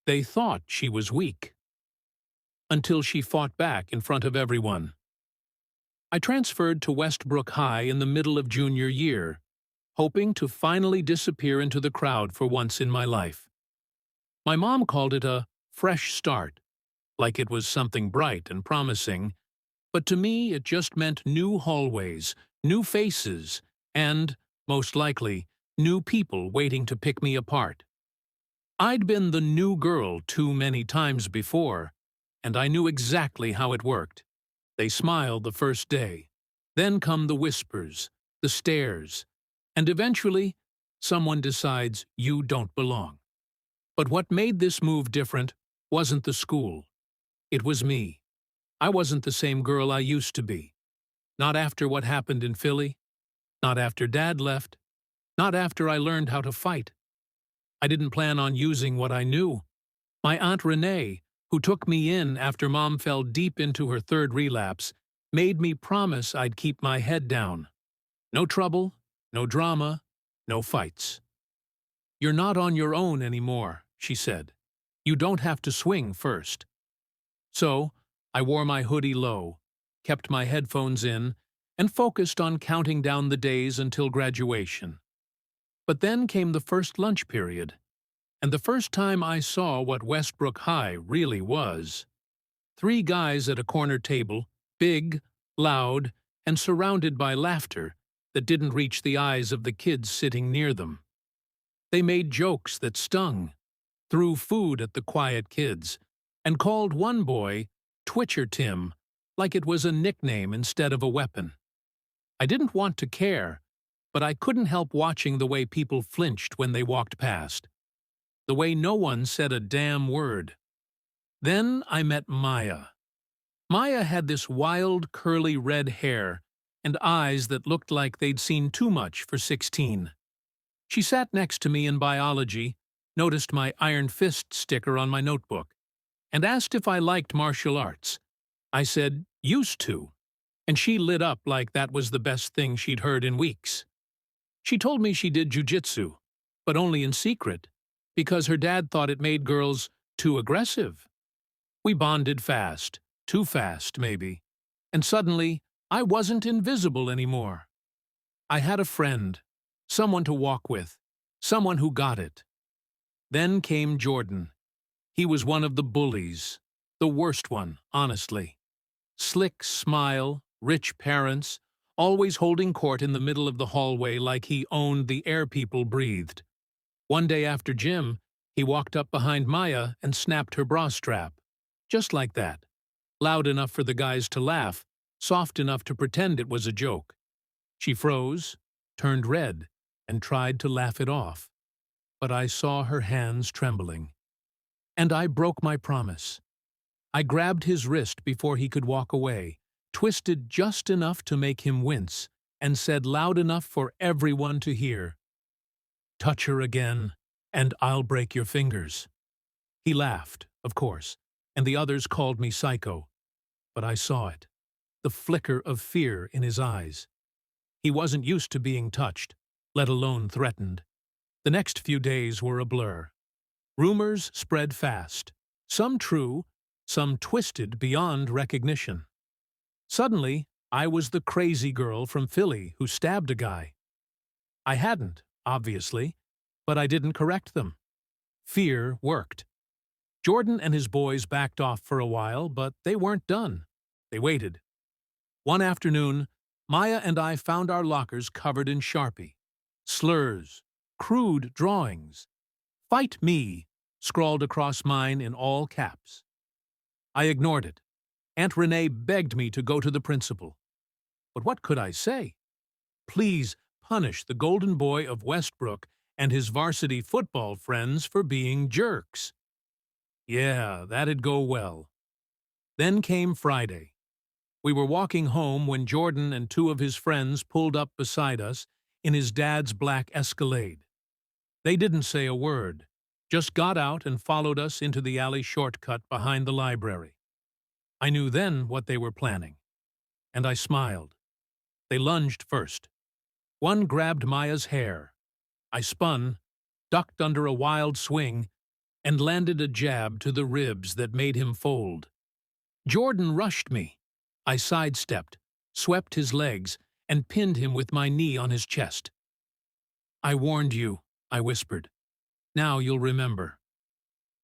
They thought she was weak, until she fought back in front of everyone. I transferred to Westbrook High in the middle of junior year, hoping to finally disappear into the crowd for once in my life. My mom called it a fresh start, like it was something bright and promising, but to me it just meant new hallways, new faces, and, most likely, new people waiting to pick me apart. I'd been the new girl too many times before, and I knew exactly how it worked. They smile the first day, then come the whispers, the stares, and eventually, someone decides you don't belong. But what made this move different wasn't the school. It was me. I wasn't the same girl I used to be. Not after what happened in Philly, not after Dad left, not after I learned how to fight. I didn't plan on using what I knew. My Aunt Renee, who took me in after Mom fell deep into her third relapse, made me promise I'd keep my head down. No trouble, no drama, no fights. "You're not on your own anymore," she said. "You don't have to swing first." So, I wore my hoodie low, kept my headphones in, and focused on counting down the days until graduation. But then came the first lunch period, and the first time I saw what Westbrook High really was. 3 guys at a corner table, big, loud, and surrounded by laughter that didn't reach the eyes of the kids sitting near them. They made jokes that stung, threw food at the quiet kids, and called one boy Twitcher Tim, like it was a nickname instead of a weapon. I didn't want to care, but I couldn't help watching the way people flinched when they walked past. The way no one said a damn word. Then I met Maya. Maya had this wild, curly red hair and eyes that looked like they'd seen too much for 16. She sat next to me in biology, noticed my Iron Fist sticker on my notebook, and asked if I liked martial arts. I said, "Used to," and she lit up like that was the best thing she'd heard in weeks. She told me she did jujitsu, but only in secret, because her dad thought it made girls too aggressive. We bonded fast, too fast maybe, and suddenly I wasn't invisible anymore. I had a friend, someone to walk with, someone who got it. Then came Jordan. He was one of the bullies, the worst one, honestly. Slick smile, rich parents, always holding court in the middle of the hallway like he owned the air people breathed. One day after gym, he walked up behind Maya and snapped her bra strap. Just like that. Loud enough for the guys to laugh, soft enough to pretend it was a joke. She froze, turned red, and tried to laugh it off. But I saw her hands trembling. And I broke my promise. I grabbed his wrist before he could walk away, twisted just enough to make him wince, and said loud enough for everyone to hear, "Touch her again, and I'll break your fingers." He laughed, of course, and the others called me psycho. But I saw it, the flicker of fear in his eyes. He wasn't used to being touched, let alone threatened. The next few days were a blur. Rumors spread fast, some true, some twisted beyond recognition. Suddenly, I was the crazy girl from Philly who stabbed a guy. I hadn't, obviously, but I didn't correct them. Fear worked. Jordan and his boys backed off for a while, but they weren't done. They waited. One afternoon, Maya and I found our lockers covered in Sharpie. Slurs, crude drawings. "Fight me," scrawled across mine in all caps. I ignored it. Aunt Renee begged me to go to the principal. But what could I say? Please punish the golden boy of Westbrook and his varsity football friends for being jerks. Yeah, that'd go well. Then came Friday. We were walking home when Jordan and 2 of his friends pulled up beside us in his dad's black Escalade. They didn't say a word, just got out and followed us into the alley shortcut behind the library. I knew then what they were planning, and I smiled. They lunged first. One grabbed Maya's hair. I spun, ducked under a wild swing, and landed a jab to the ribs that made him fold. Jordan rushed me. I sidestepped, swept his legs, and pinned him with my knee on his chest. "I warned you," I whispered. "Now you'll remember."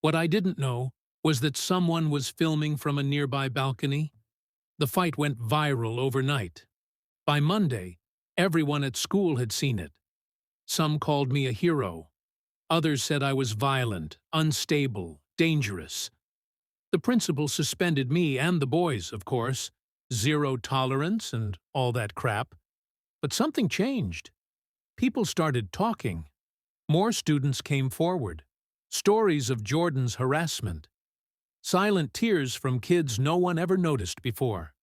What I didn't know was that someone was filming from a nearby balcony. The fight went viral overnight. By Monday, everyone at school had seen it. Some called me a hero. Others said I was violent, unstable, dangerous. The principal suspended me and the boys, of course. Zero tolerance and all that crap. But something changed. People started talking. More students came forward. Stories of Jordan's harassment. Silent tears from kids no one ever noticed before.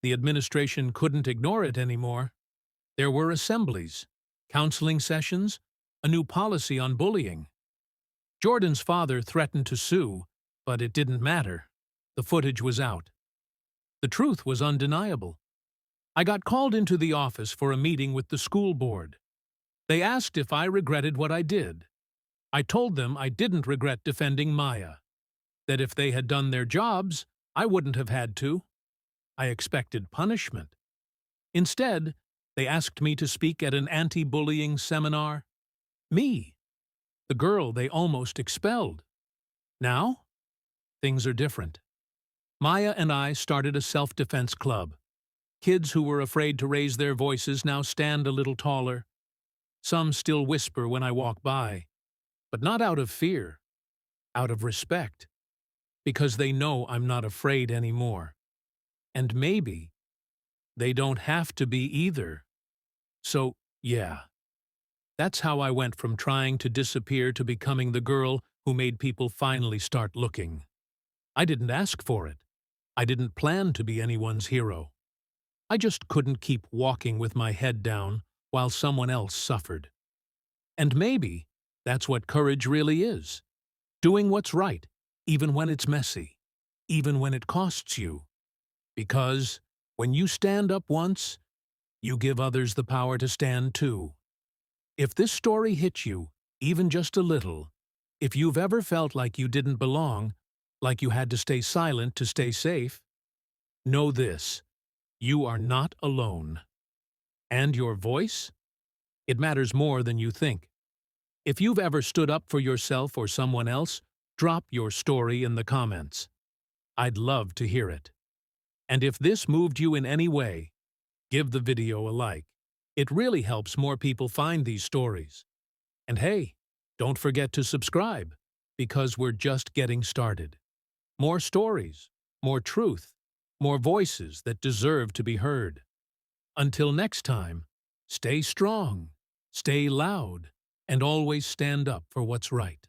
The administration couldn't ignore it anymore. There were assemblies, counseling sessions, a new policy on bullying. Jordan's father threatened to sue, but it didn't matter. The footage was out. The truth was undeniable. I got called into the office for a meeting with the school board. They asked if I regretted what I did. I told them I didn't regret defending Maya, that if they had done their jobs, I wouldn't have had to. I expected punishment. Instead, they asked me to speak at an anti-bullying seminar. Me, the girl they almost expelled. Now, things are different. Maya and I started a self-defense club. Kids who were afraid to raise their voices now stand a little taller. Some still whisper when I walk by, but not out of fear, out of respect, because they know I'm not afraid anymore. And maybe they don't have to be either. So, yeah, that's how I went from trying to disappear to becoming the girl who made people finally start looking. I didn't ask for it. I didn't plan to be anyone's hero. I just couldn't keep walking with my head down while someone else suffered. And maybe that's what courage really is. Doing what's right, even when it's messy, even when it costs you. Because when you stand up once, you give others the power to stand too. If this story hit you, even just a little, if you've ever felt like you didn't belong, like you had to stay silent to stay safe, know this: you are not alone. And your voice? It matters more than you think. If you've ever stood up for yourself or someone else, drop your story in the comments. I'd love to hear it. And if this moved you in any way, give the video a like. It really helps more people find these stories. And hey, don't forget to subscribe, because we're just getting started. More stories, more truth, more voices that deserve to be heard. Until next time, stay strong, stay loud, and always stand up for what's right.